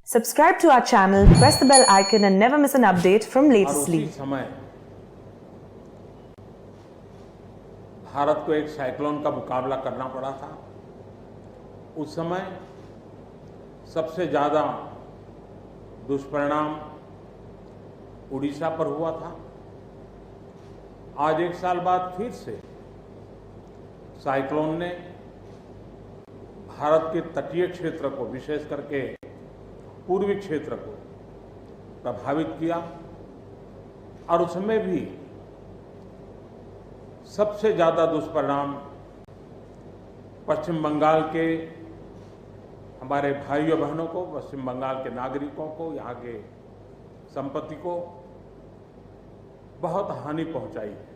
Subscribe to our channel, press the bell icon and never miss an update from और latest उसी Lead. समय भारत को एक cyclone का मुकाबला करना पड़ा था। उस समय सबसे ज़्यादा दुष्परिणाम उड़ीसा पर हुआ था। आज एक साल बाद फिर से साइक्लोन ने भारत के तटीय क्षेत्र को, विशेष करके पूर्वी क्षेत्र को प्रभावित किया और उसमें भी सबसे ज़्यादा दुष्परिणाम पश्चिम बंगाल के हमारे भाइयों बहनों को, पश्चिम बंगाल के नागरिकों को, यहाँ के संपत्ति को बहुत हानि पहुंचाई है।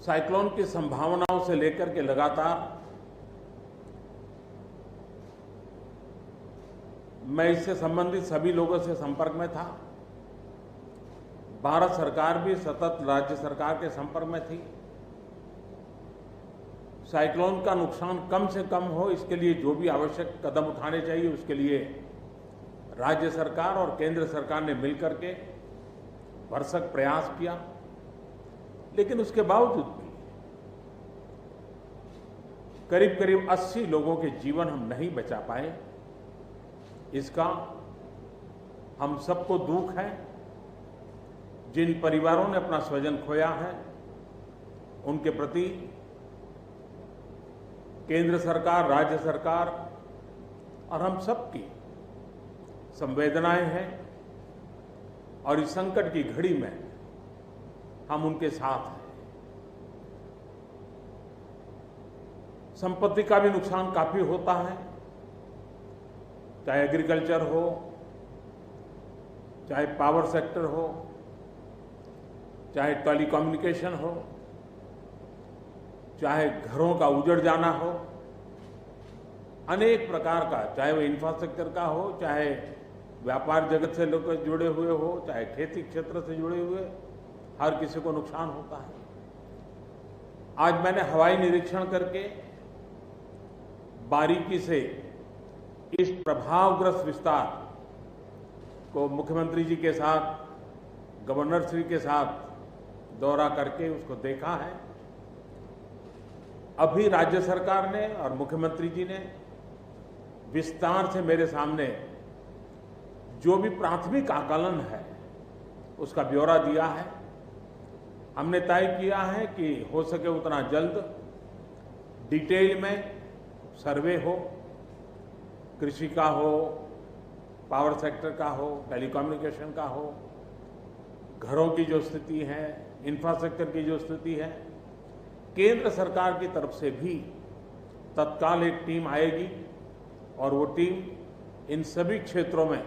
साइक्लोन की संभावनाओं से लेकर के लगातार मैं इससे संबंधित सभी लोगों से संपर्क में था। भारत सरकार भी सतत राज्य सरकार के संपर्क में थी। साइक्लोन का नुकसान कम से कम हो, इसके लिए जो भी आवश्यक कदम उठाने चाहिए उसके लिए राज्य सरकार और केंद्र सरकार ने मिलकर के भरसक प्रयास किया। लेकिन उसके बावजूद भी करीब करीब 80 लोगों के जीवन हम नहीं बचा पाए। इसका हम सबको दुख है। जिन परिवारों ने अपना स्वजन खोया है उनके प्रति केंद्र सरकार, राज्य सरकार और हम सबकी संवेदनाएं हैं और इस संकट की घड़ी में हम उनके साथ हैं। संपत्ति का भी नुकसान काफी होता है, चाहे एग्रीकल्चर हो, चाहे पावर सेक्टर हो, चाहे टेलीकम्युनिकेशन हो, चाहे घरों का उजड़ जाना हो, अनेक प्रकार का, चाहे वो इंफ्रास्ट्रक्चर का हो, चाहे व्यापार जगत से लोग जुड़े हुए हो, चाहे खेती क्षेत्र से जुड़े हुए, हर किसी को नुकसान होता है। आज मैंने हवाई निरीक्षण करके बारीकी से इस प्रभावग्रस्त विस्तार को मुख्यमंत्री जी के साथ, गवर्नर श्री के साथ दौरा करके उसको देखा है। अभी राज्य सरकार ने और मुख्यमंत्री जी ने विस्तार से मेरे सामने जो भी प्राथमिक आकलन है उसका ब्यौरा दिया है। हमने तय किया है कि हो सके उतना जल्द डिटेल में सर्वे हो, कृषि का हो, पावर सेक्टर का हो, टेलीकम्युनिकेशन का हो, घरों की जो स्थिति है, इंफ्रास्ट्रक्चर की जो स्थिति है। केंद्र सरकार की तरफ से भी तत्काल एक टीम आएगी और वो टीम इन सभी क्षेत्रों में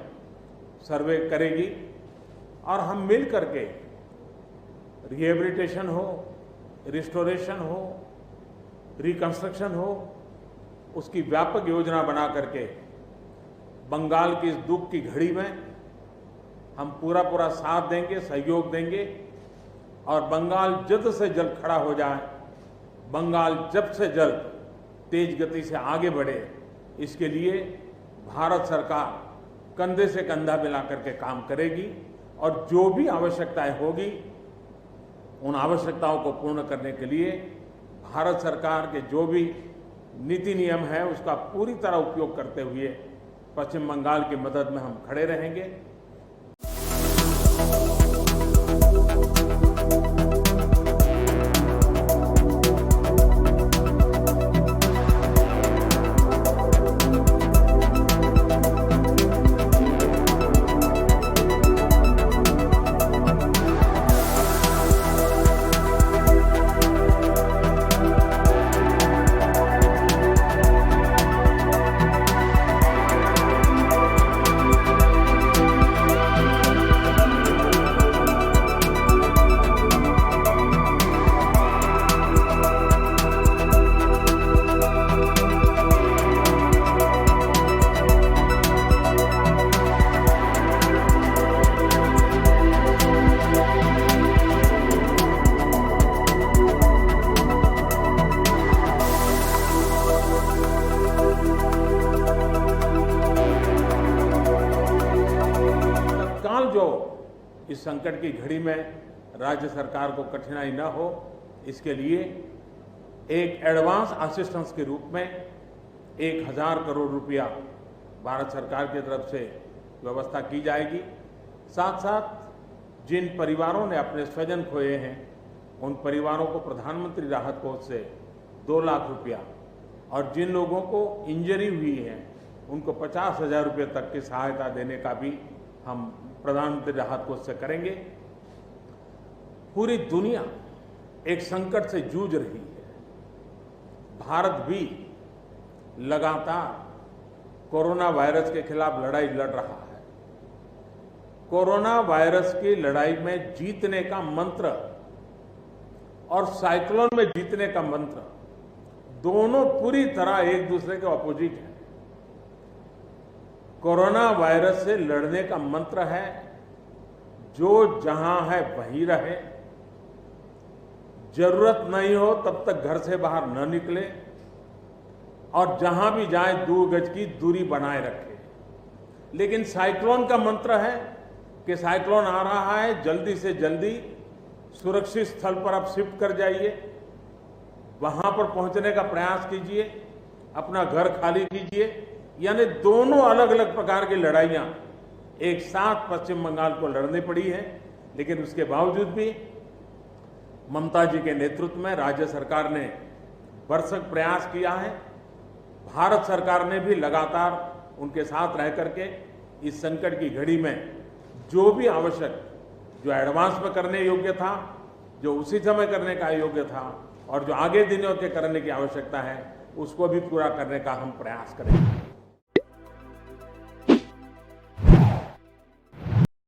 सर्वे करेगी और हम मिल करके रिहेबिलिटेशन हो, रिस्टोरेशन हो, रिकंस्ट्रक्शन हो, उसकी व्यापक योजना बना करके बंगाल की इस दुख की घड़ी में हम पूरा साथ देंगे, सहयोग देंगे और बंगाल जल्द से जल्द खड़ा हो जाए, बंगाल जल्द से जल्द तेज गति से आगे बढ़े, इसके लिए भारत सरकार कंधे से कंधा मिला करके काम करेगी और जो भी आवश्यकताएं होगी उन आवश्यकताओं को पूर्ण करने के लिए भारत सरकार के जो भी नीति नियम है उसका पूरी तरह उपयोग करते हुए पश्चिम बंगाल की मदद में हम खड़े रहेंगे। जो इस संकट की घड़ी में राज्य सरकार को कठिनाई न हो, इसके लिए एक एडवांस असिस्टेंस के रूप में 1000 करोड़ रुपया भारत सरकार की तरफ से व्यवस्था की जाएगी। साथ साथ जिन परिवारों ने अपने स्वजन खोए हैं, उन परिवारों को प्रधानमंत्री राहत कोष से 2 लाख रुपया और जिन लोगों को इंजरी हुई है उनको 50,000 रुपये तक की सहायता देने का भी हम प्रधानमंत्री राहत कोष से करेंगे। पूरी दुनिया एक संकट से जूझ रही है। भारत भी लगातार कोरोना वायरस के खिलाफ लड़ाई लड़ रहा है। कोरोना वायरस की लड़ाई में जीतने का मंत्र और साइक्लोन में जीतने का मंत्र दोनों पूरी तरह एक दूसरे के ऑपोजिट है। कोरोना वायरस से लड़ने का मंत्र है जो जहां है वहीं रहे, जरूरत नहीं हो तब तक घर से बाहर न निकले और जहां भी जाए 2 गज की दूरी बनाए रखे। लेकिन साइक्लोन का मंत्र है कि साइक्लोन आ रहा है, जल्दी से जल्दी सुरक्षित स्थल पर आप शिफ्ट कर जाइए, वहां पर पहुंचने का प्रयास कीजिए, अपना घर खाली कीजिए। यानी दोनों अलग अलग प्रकार की लड़ाइयां एक साथ पश्चिम बंगाल को लड़नी पड़ी है। लेकिन उसके बावजूद भी ममता जी के नेतृत्व में राज्य सरकार ने भरसक प्रयास किया है। भारत सरकार ने भी लगातार उनके साथ रह करके इस संकट की घड़ी में जो भी आवश्यक, जो एडवांस में करने योग्य था, जो उसी समय करने का योग्य था और जो आगे दिनों के करने की आवश्यकता है, उसको भी पूरा करने का हम प्रयास करेंगे।